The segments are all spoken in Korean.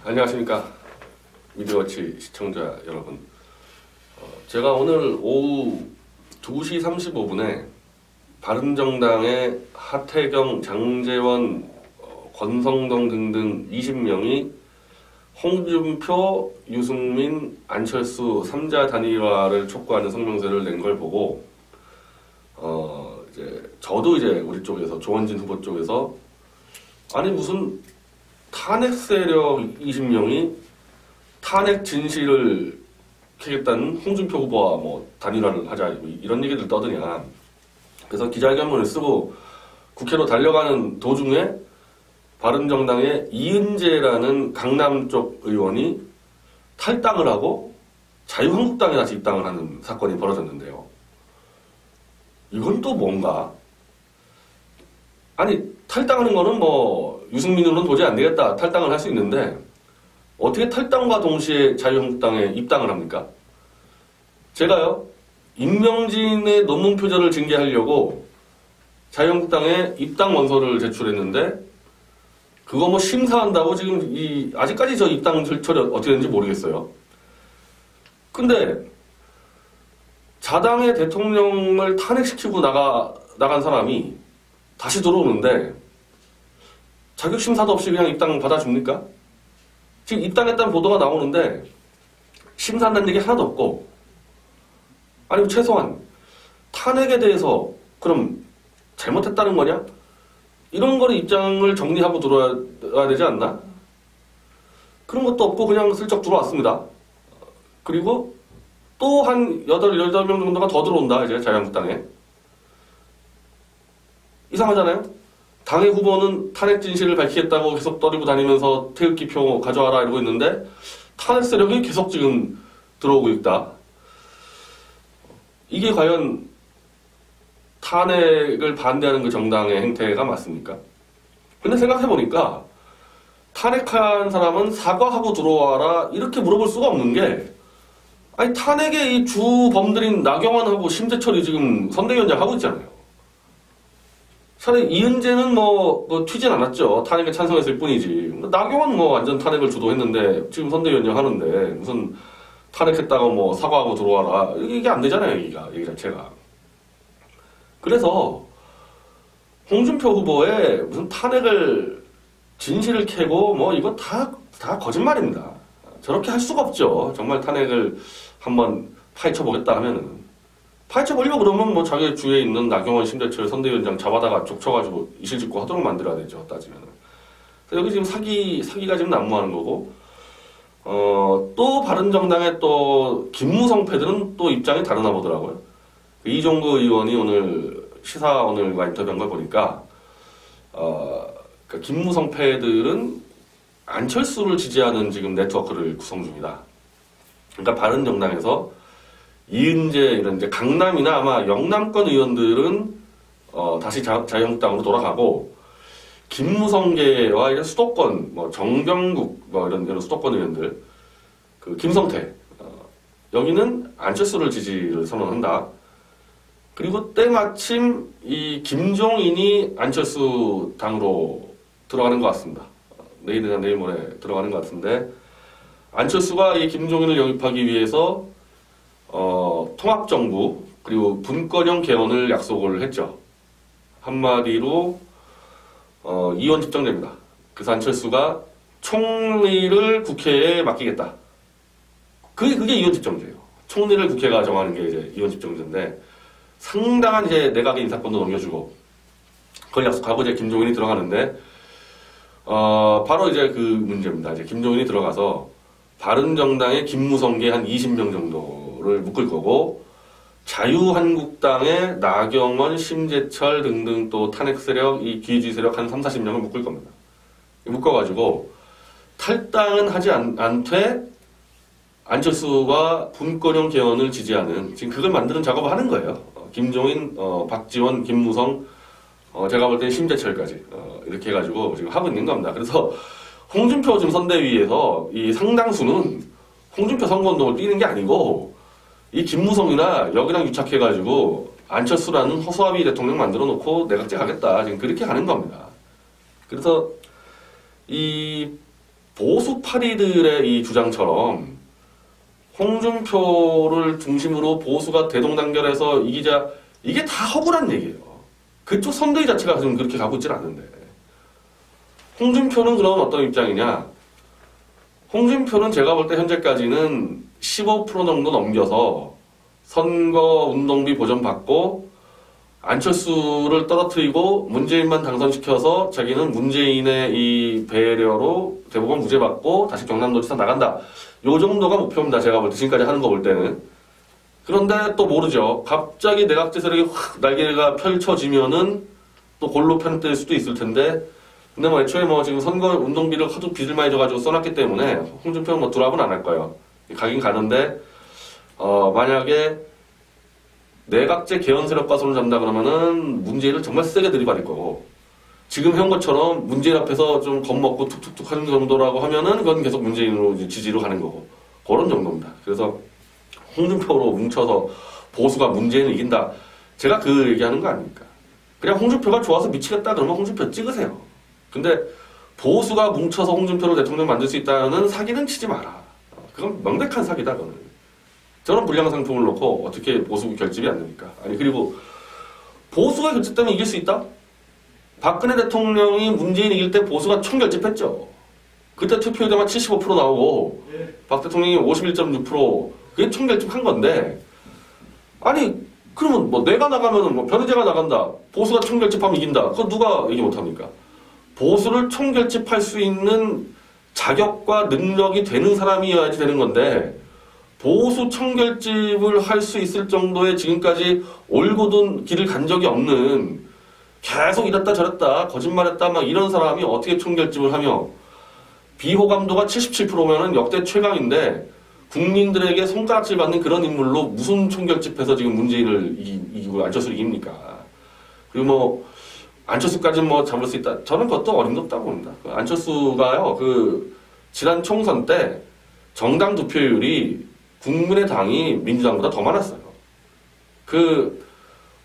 안녕하십니까 미디어워치 시청자 여러분. 제가 오늘 오후 2시 35분에 바른정당의 하태경, 장제원, 권성동 등등 20명이 홍준표, 유승민, 안철수 3자 단일화를 촉구하는 성명서를 낸 걸 보고 저도 우리 쪽에서 조원진 후보 쪽에서 아니 무슨 탄핵 세력 20명이 탄핵 진실을 캐겠다는 홍준표 후보와 뭐 단일화를 하자 이런 얘기들 떠드냐. 그래서 기자회견문을 쓰고 국회로 달려가는 도중에 바른정당의 이은재라는 강남 쪽 의원이 탈당을 하고 자유한국당에 다시 입당을 하는 사건이 벌어졌는데요. 이건 또 뭔가? 아니 탈당하는 거는 뭐 유승민으로는 도저히 안 되겠다 탈당을 할 수 있는데 어떻게 탈당과 동시에 자유한국당에 입당을 합니까? 제가요 임명진의 논문 표절을 징계하려고 자유한국당에 입당 원서를 제출했는데 그거 뭐 심사한다고 지금 아직까지 저 입당 절차이 어떻게 되는지 모르겠어요. 근데 자당의 대통령을 탄핵시키고 나간 사람이 다시 들어오는데 자격심사도 없이 그냥 입당 받아줍니까? 지금 입당했다는 보도가 나오는데 심사한다는 얘기 하나도 없고 아니 최소한 탄핵에 대해서 그럼 잘못했다는 거냐? 이런 거를 입장을 정리하고 들어와야 되지 않나? 그런 것도 없고 그냥 슬쩍 들어왔습니다. 그리고 또 한 8명 정도가 더 들어온다 이제 자유한국당에. 이상하잖아요? 당의 후보는 탄핵 진실을 밝히겠다고 계속 떠들고 다니면서 태극기표 가져와라 이러고 있는데 탄핵 세력이 계속 지금 들어오고 있다. 이게 과연 탄핵을 반대하는 그 정당의 행태가 맞습니까? 근데 생각해보니까 탄핵한 사람은 사과하고 들어와라 이렇게 물어볼 수가 없는 게 아니 탄핵의 이 주범들인 나경원하고 심재철이 지금 선대위원장 하고 있잖아요. 차라리 이은재는 뭐 튀진 않았죠. 탄핵에 찬성했을 뿐이지. 나경원 뭐 완전 탄핵을 주도했는데 지금 선대위원장 하는데 무슨 탄핵했다가 뭐 사과하고 들어와라 이게 안 되잖아요. 얘기 자체가. 그래서 홍준표 후보의 무슨 탄핵을 진실을 캐고 뭐 이거 다 거짓말입니다. 저렇게 할 수가 없죠. 정말 탄핵을 한번 파헤쳐보겠다 하면은. 파헤쳐보려고 그러면 뭐 자기 주위에 있는 나경원, 심재철 선대위원장 잡아다가 족쳐가지고 이실 짓고 하도록 만들어야 되죠. 따지면은. 그래서 여기 지금 사기가 지금 난무하는 거고, 또 바른정당의 또 김무성 패들은 또 입장이 다르나 보더라고요. 이종구 의원이 오늘 시사오늘과 인터뷰한 걸 보니까, 그러니까 김무성 패들은 안철수를 지지하는 지금 네트워크를 구성 중이다. 그러니까 바른정당에서 이은재 이런 이제 강남이나 아마 영남권 의원들은 다시 자유한국당으로 돌아가고 김무성계와 이런 수도권 뭐 정병국 뭐 이런 수도권 의원들 그 김성태 여기는 안철수를 지지를 선언한다. 그리고 때마침 이 김종인이 안철수 당으로 들어가는 것 같습니다. 내일이나 내일 모레 들어가는 것 같은데 안철수가 이 김종인을 영입하기 위해서 통합정부 그리고 분권형 개헌을 약속을 했죠. 한마디로 이원 집정제입니다. 그래서 안철수가 총리를 국회에 맡기겠다. 그게 이원 집정제예요. 총리를 국회가 정하는 게 이제 이원 집정제인데 상당한 이제 내각의 인사권도 넘겨주고 그걸 약속하고 이제 김종인이 들어가는데 바로 이제 그 문제입니다. 이제 김종인이 들어가서 바른정당의 김무성계 한 20명 정도를 묶을 거고 자유한국당의 나경원, 심재철 등등 또 탄핵 세력, 이 기회주의 세력 한 30-40명을 묶을 겁니다. 묶어가지고 탈당은 하지 않되 안철수와 분권형 개헌을 지지하는 지금 그걸 만드는 작업을 하는 거예요. 김종인, 박지원, 김무성, 제가 볼 때 심재철까지 이렇게 해가지고 지금 하고 있는 겁니다. 그래서 홍준표 지금 선대위에서 이 상당수는 홍준표 선거운동을 뛰는 게 아니고 이 김무성이나 여기랑 유착해가지고 안철수라는 허수아비 대통령 만들어 놓고 내각제 가겠다. 지금 그렇게 가는 겁니다. 그래서 이 보수파리들의 이 주장처럼 홍준표를 중심으로 보수가 대동단결해서 이기자, 이게 다 허구란 얘기예요. 그쪽 선대위 자체가 지금 그렇게 가고 있지는 않는데. 홍준표는 그럼 어떤 입장이냐? 홍준표는 제가 볼 때 현재까지는 15% 정도 넘겨서 선거운동비 보전받고 안철수를 떨어뜨리고 문재인만 당선시켜서 자기는 문재인의 이 배려로 대법원 무죄 받고 다시 경남도지사 나간다. 요 정도가 목표입니다. 제가 볼 때 지금까지 하는 거 볼 때는. 그런데 또 모르죠. 갑자기 내각제 세력이 확 날개가 펼쳐지면은 또 골로 편될 수도 있을 텐데. 근데 뭐 애초에 뭐 지금 선거 운동비를 하도 빚을 많이 져가지고 써놨기 때문에 홍준표는 뭐 드랍은 안 할 거예요. 가긴 가는데 만약에 내각제 개헌 세력과 손을 잡는다 그러면은 문재인을 정말 세게 들이받을 거고, 지금 한 것처럼 문재인 앞에서 좀 겁먹고 툭툭툭 하는 정도라고 하면은 그건 계속 문재인으로 지지로 가는 거고, 그런 정도입니다. 그래서 홍준표로 뭉쳐서 보수가 문재인을 이긴다. 제가 그 얘기하는 거 아닙니까? 그냥 홍준표가 좋아서 미치겠다 그러면 홍준표 찍으세요. 근데 보수가 뭉쳐서 홍준표를 대통령 만들 수 있다는 사기는 치지 마라. 그건 명백한 사기다, 그거는. 저런 불량 상품을 놓고 어떻게 보수 결집이 안 됩니까? 아니, 그리고 보수가 결집되면 이길 수 있다? 박근혜 대통령이 문재인 이길 때 보수가 총결집했죠. 그때 투표율만 75% 나오고 박 대통령이 51.6%, 그게 총결집한 건데, 아니 그러면 뭐 내가 나가면은 뭐 변희재가 나간다, 보수가 총결집하면 이긴다. 그거 누가 얘기 못합니까? 보수를 총결집할 수 있는 자격과 능력이 되는 사람이어야지 되는 건데, 보수 총결집을 할 수 있을 정도의 지금까지 올곧은 길을 간 적이 없는, 계속 이랬다 저랬다 거짓말했다 막 이런 사람이 어떻게 총결집을 하며, 비호감도가 77%면은 역대 최강인데 국민들에게 손가락질 받는 그런 인물로 무슨 총결집해서 지금 문재인을 이기고 안철수를 이깁니까? 그리고 뭐 안철수까지는 뭐 잡을 수 있다. 저는 그것도 어림도 없다고 봅니다. 안철수가요, 지난 총선 때 정당 득표율이 국민의당이 민주당보다 더 많았어요.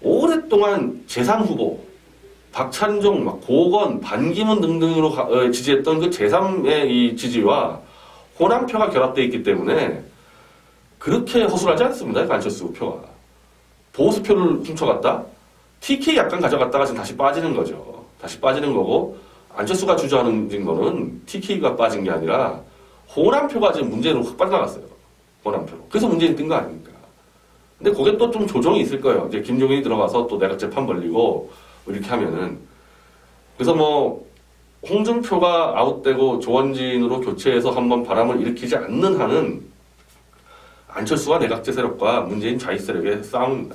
오랫동안 제3후보, 박찬종, 고건, 반기문 등등으로 지지했던 그 제3의 이 지지와 호남표가 결합되어 있기 때문에 그렇게 허술하지 않습니다. 그 안철수 표가. 보수표를 훔쳐갔다? TK 약간 가져갔다가 지금 다시 빠지는 거죠. 다시 빠지는 거고, 안철수가 주저하는 거는 TK가 빠진 게 아니라 호남표가 지금 문재인으로 확 빠져나갔어요. 호남표로. 그래서 문재인 뜬 거 아닙니까? 근데 그게 또 좀 조정이 있을 거예요. 이제 김종인이 들어가서 또 내각 재판 벌리고 뭐 이렇게 하면은. 그래서 뭐 홍준표가 아웃되고 조원진으로 교체해서 한번 바람을 일으키지 않는 한은 안철수와 내각제 세력과 문재인 좌익 세력의 싸움입니다.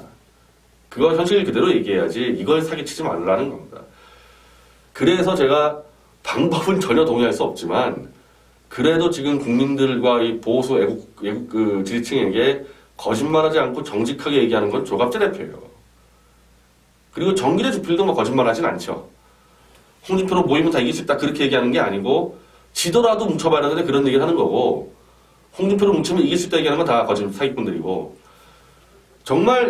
그거 현실 그대로 얘기해야지 이걸 사기치지 말라는 겁니다. 그래서 제가 방법은 전혀 동의할 수 없지만, 그래도 지금 국민들과 이 보수 애국 지지층에게 거짓말하지 않고 정직하게 얘기하는 건 조갑재 대표예요. 그리고 정기래 주필도 뭐 거짓말하진 않죠. 홍준표로 모이면 다 이길 수 있다 그렇게 얘기하는 게 아니고, 지더라도 뭉쳐봐야 하는데 그런 얘기를 하는 거고, 홍준표로 뭉치면 이길 수 있다 얘기하는 건 다 거짓 사기꾼들이고, 정말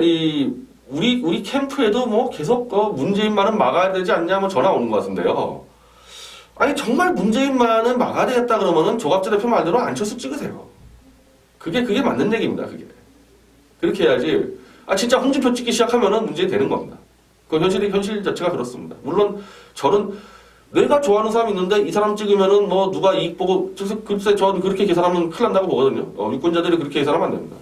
우리 캠프에도 뭐 계속 문재인만은 막아야 되지 않냐 뭐 전화 오는 것 같은데요. 아니 정말 문재인만은 막아야 되겠다 그러면은 조갑재 대표 말대로 안철수 찍으세요. 그게 맞는 얘기입니다. 그렇게 해야지. 진짜 홍준표 찍기 시작하면은 문재인 되는 겁니다. 그 현실 자체가 그렇습니다. 물론 저는 내가 좋아하는 사람이 있는데 이 사람 찍으면은 뭐 누가 이익 보고, 글쎄 저는 그렇게 계산하면 큰일 난다고 보거든요. 유권자들이 그렇게 계산하면 안 됩니다.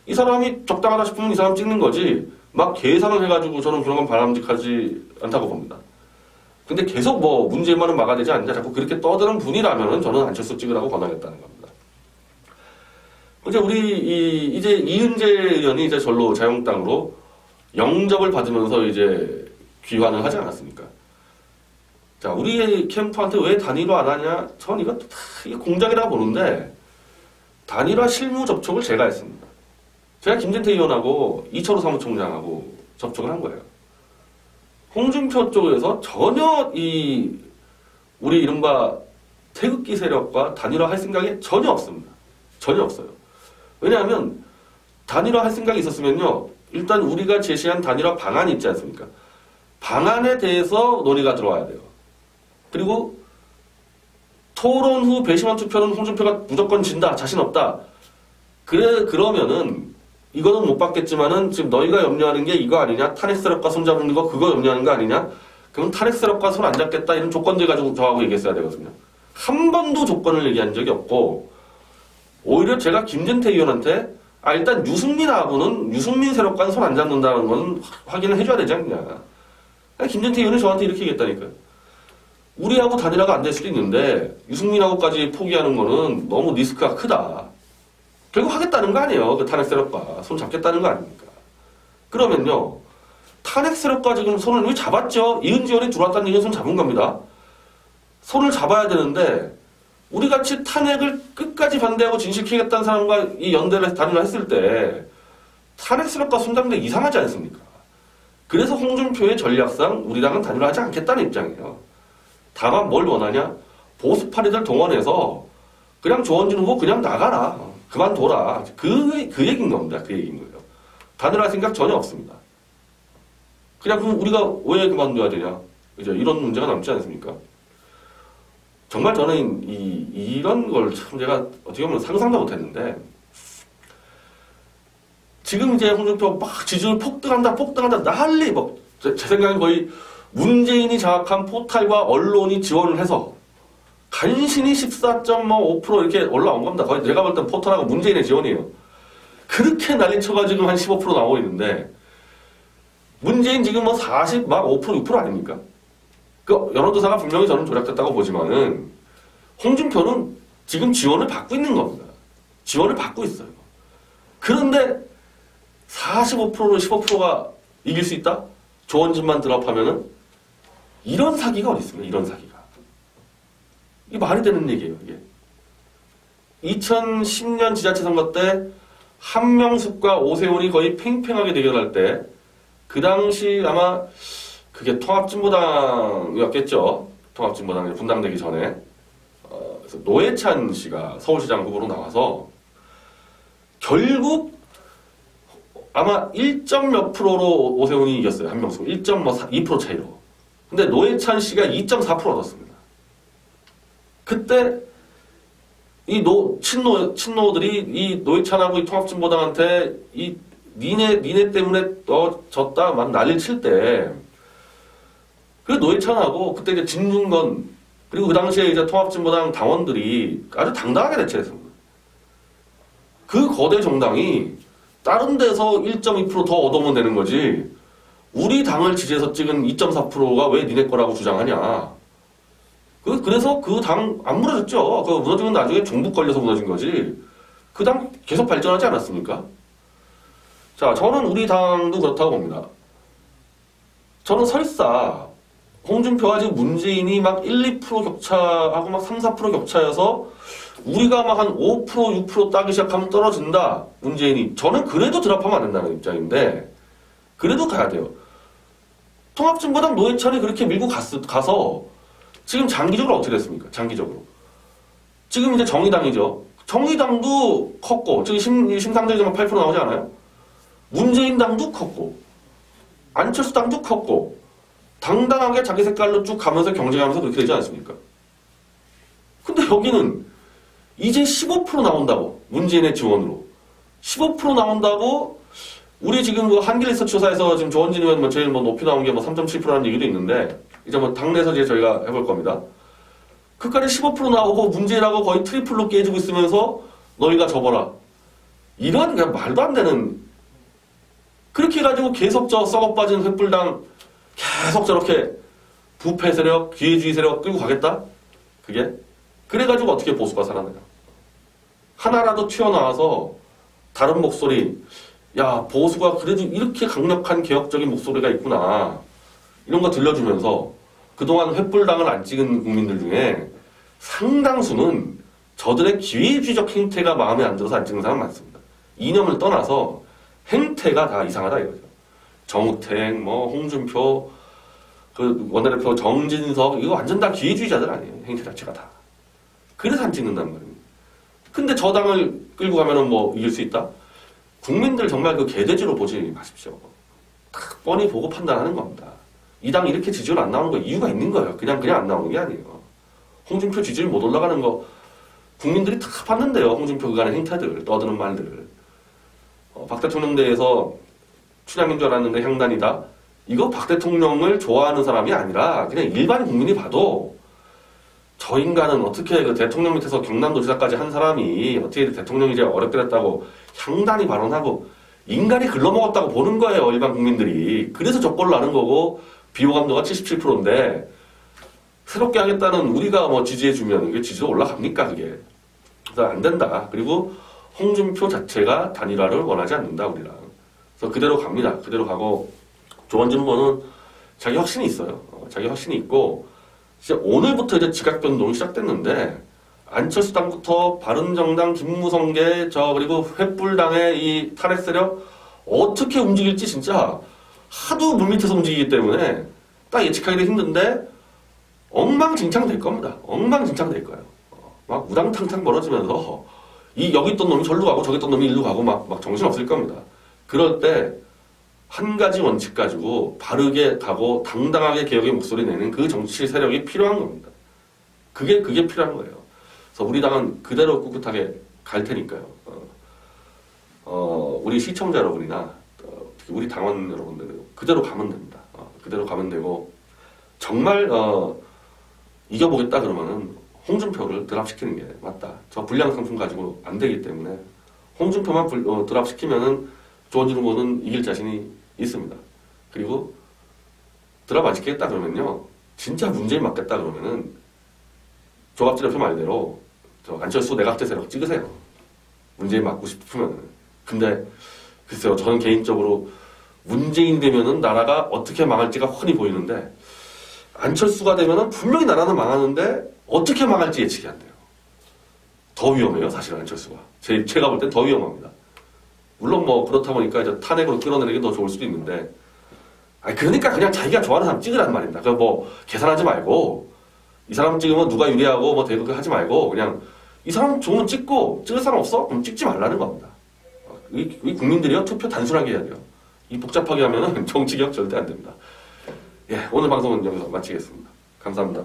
이 사람이 적당하다 싶으면 이 사람 찍는 거지, 막 계산을 해가지고 저는 그런 건 바람직하지 않다고 봅니다. 근데 계속 뭐 문재인만은 막아야 되지 않냐 자꾸 그렇게 떠드는 분이라면은 저는 안철수 찍으라고 권하겠다는 겁니다. 이제 이제 이은재 의원이 이제 절로 자유한국당으로 영접을 받으면서 이제 귀환을 하지 않았습니까? 자, 우리 캠프한테 왜 단일화 안 하냐? 전 이거 이게 공작이라고 보는데, 단일화 실무 접촉을 제가 했습니다. 제가 김진태 의원하고 이철우 사무총장하고 접촉을 한 거예요. 홍준표 쪽에서 전혀 우리 이른바 태극기 세력과 단일화 할 생각이 전혀 없습니다. 전혀 없어요. 왜냐하면 단일화 할 생각이 있었으면요, 일단 우리가 제시한 단일화 방안이 있지 않습니까? 방안에 대해서 논의가 들어와야 돼요. 그리고 토론 후 배심원 투표는 홍준표가 무조건 진다. 자신 없다. 그러면은 이거는 못 받겠지만은 지금 너희가 염려하는 게 이거 아니냐? 탄핵 세력과 손잡는 거 그거 염려하는 거 아니냐? 그럼 탄핵 세력과 손 안 잡겠다 이런 조건들 가지고 저하고 얘기했어야 되거든요. 한 번도 조건을 얘기한 적이 없고 오히려 제가 김진태 의원한테 일단 유승민 세력과는 손 안 잡는다는 건 확인을 해줘야 되지 않냐. 김진태 의원이 저한테 이렇게 얘기했다니까요. 우리하고 단일화가 안 될 수도 있는데 유승민하고까지 포기하는 거는 너무 리스크가 크다. 결국 하겠다는 거 아니에요. 그 탄핵 세력과 손 잡겠다는 거 아닙니까? 그러면요. 탄핵 세력과 지금 손을 왜 잡았죠? 이은지 의원이 들어왔다는 얘기는 손 잡은 겁니다. 손을 잡아야 되는데 우리같이 탄핵을 끝까지 반대하고 진실키겠다는 사람과 이 연대를 단일화 했을 때 탄핵 세력과 손잡는 게 이상하지 않습니까? 그래서 홍준표의 전략상 우리랑은 단일화하지 않겠다는 입장이에요. 다만 뭘 원하냐? 보수파리들 동원해서 그냥 조원진 후보 그냥 나가라. 그만둬라. 그 얘기인 겁니다. 그 얘기인 거예요. 단일화 생각 전혀 없습니다. 그냥 그럼 우리가 왜 그만둬야 되냐? 이제 이런 문제가 남지 않습니까? 정말 저는 이런 걸 참 제가 어떻게 보면 상상도 못했는데 지금 이제 홍준표 막 지지율 폭등한다 난리 제 생각엔 거의 문재인이 장악한 포탈과 언론이 지원을 해서 간신히 14.5% 이렇게 올라온 겁니다. 거의 제가 볼 땐 포탈하고 문재인의 지원이에요. 그렇게 난리 쳐가지고 한 15% 나오고 있는데 문재인 지금 40, 막 5%, 6% 아닙니까? 그 여론조사가 분명히 저는 조작됐다고 보지만은 홍준표는 지금 지원을 받고 있는 겁니다. 지원을 받고 있어요. 그런데 45%로 15%가 이길 수 있다? 조원진만 드랍하면은 이런 사기가 어디 있습니까? 이런 사기가. 이게 말이 되는 얘기예요. 이게. 2010년 지자체 선거 때 한명숙과 오세훈이 거의 팽팽하게 대결할 때 그 당시 아마 그게 통합진보당이었겠죠. 통합진보당이 분당되기 전에. 그래서 노회찬 씨가 서울시장 후보로 나와서 결국 아마 1몇 프로로 오세훈이 이겼어요. 한명숙. 1.2% 차이로. 근데 노회찬 씨가 2.4% 얻었습니다. 그때 이 친노들이 이 노회찬하고 이 통합진보당한테 니네 때문에 너 졌다 막 난리를 칠 때 그 노회찬하고 그때 이제 진중건 그리고 그 당시에 이제 통합진보당 당원들이 아주 당당하게 대처했습니다. 그 거대 정당이 다른 데서 1.2% 더 얻어오면 되는 거지 우리 당을 지지해서 찍은 2.4%가 왜 니네 거라고 주장하냐. 그래서 그 당 안 무너졌죠. 그 무너지면 나중에 종북 걸려서 무너진 거지. 그 당 계속 발전하지 않았습니까? 자, 저는 우리 당도 그렇다고 봅니다. 저는 설사 홍준표와 지금 문재인이 막 1, 2% 격차하고 막 3, 4% 격차여서 우리가 막 한 5%, 6% 따기 시작하면 떨어진다. 문재인이. 저는 그래도 드랍하면 안 된다는 입장인데 그래도 가야 돼요. 통합진보당 노회찬이 그렇게 밀고 가서 지금 장기적으로 어떻게 됐습니까? 장기적으로. 지금 이제 정의당이죠. 정의당도 컸고 지금 심상정이 8% 나오지 않아요? 문재인 당도 컸고 안철수 당도 컸고 당당하게 자기 색깔로 쭉 가면서 경쟁하면서 그렇게 되지 않습니까? 근데 여기는 이제 15% 나온다고 문재인의 지원으로 15% 나온다고 우리 지금 그 한길리서치 조사에서 지금 조원진 의원 제일 높이 나온 게 3.7%라는 얘기도 있는데 이제 당내에서 이제 저희가 해볼 겁니다. 그까지 15% 나오고 문재인하고 거의 트리플로 깨지고 있으면서 너희가 접어라. 이런 그냥 말도 안 되는 그렇게 해가지고 계속 저 썩어빠진 횃불당 계속 저렇게 부패 세력, 기회주의 세력 끌고 가겠다? 그게? 그래가지고 어떻게 보수가 살아나요? 하나라도 튀어나와서 다른 목소리, 야, 보수가 그래도 이렇게 강력한 개혁적인 목소리가 있구나. 이런 거 들려주면서 그동안 횃불당을 안 찍은 국민들 중에 상당수는 저들의 기회주의적 행태가 마음에 안 들어서 안 찍는 사람 많습니다. 이념을 떠나서 행태가 다 이상하다 이거죠. 정우택, 홍준표, 그 원내대표 정진석 이거 완전 다 기회주의자들 아니에요. 행태 자체가 다. 그래서 안 찍는단 말입니다. 근데 저 당을 끌고 가면은 이길 수 있다? 국민들 정말 그 개돼지로 보지 마십시오. 딱 뻔히 보고 판단하는 겁니다. 이 당이 이렇게 지지율 안 나오는 거 이유가 있는 거예요. 그냥 안 나오는 게 아니에요. 홍준표 지지율 못 올라가는 거 국민들이 다 봤는데요. 홍준표 그간의 행태들, 떠드는 말들. 박 대통령 대해서 춘향인 줄 알았는데 향단이다. 이거 박 대통령을 좋아하는 사람이 아니라 그냥 일반 국민이 봐도 저 인간은 어떻게 그 대통령 밑에서 경남도지사까지 한 사람이 어떻게 대통령이 이제 어렵게 됐다고 향단이 발언하고 인간이 글러먹었다고 보는 거예요. 일반 국민들이. 그래서 저꼴로 나는 거고 비호감도가 77%인데 새롭게 하겠다는 우리가 뭐 지지해주면 이게 지지도 올라갑니까 그게. 그래서 안 된다. 그리고 홍준표 자체가 단일화를 원하지 않는다 우리랑. 그래서 그대로 갑니다. 그대로 가고 조원진 후보는 자기 확신이 있어요. 자기 확신이 있고 이제 오늘부터 이제 지각 변동이 시작됐는데 안철수 당부터 바른정당 김무성계 그리고 횃불당의 이 탄핵 세력 어떻게 움직일지 진짜 하도 물밑에서 움직이기 때문에 딱 예측하기도 힘든데 엉망진창 될 겁니다. 엉망진창 될 거예요. 막 우당탕탕 벌어지면서 여기 있던 놈이 절로 가고 저기 있던 놈이 일로 가고 막 정신없을 겁니다. 그럴 때 한 가지 원칙 가지고 바르게 가고 당당하게 개혁의 목소리 내는 그 정치 세력이 필요한 겁니다. 그게 필요한 거예요. 그래서 우리 당은 그대로 꿋꿋하게 갈 테니까요. 우리 시청자 여러분이나 우리 당원 여러분들 그대로 가면 됩니다. 그대로 가면 되고 정말 이겨보겠다 그러면은 홍준표를 드랍시키는 게 맞다. 저 불량 상품 가지고 안 되기 때문에 홍준표만 드랍시키면은 조원진 후보는 이길 자신이 있습니다. 그리고 드랍 안 시키겠다 그러면요. 진짜 문재인 맞겠다 그러면은 조갑진 대표 말대로 저 안철수 내각제 세력 찍으세요. 문재인 맞고 싶으면은. 근데 글쎄요. 저는 개인적으로 문재인 되면은 나라가 어떻게 망할지가 훤히 보이는데 안철수가 되면은 분명히 나라는 망하는데 어떻게 망할지 예측이 안 돼요. 더 위험해요. 사실은 안철수가. 제가 볼 땐 더 위험합니다. 물론 뭐 그렇다 보니까 이제 탄핵으로 끌어내는 게 더 좋을 수도 있는데 그러니까 그냥 자기가 좋아하는 사람 찍으라는 말입니다. 그 뭐 계산하지 말고 이 사람 찍으면 누가 유리하고 뭐 대거 하지 말고 그냥 이 사람 좋으면 찍고 찍을 사람 없어? 그럼 찍지 말라는 겁니다. 이 국민들이요 투표 단순하게 해야 돼요. 이 복잡하게 하면은 정치개혁 절대 안 됩니다. 예, 오늘 방송은 여기서 마치겠습니다. 감사합니다.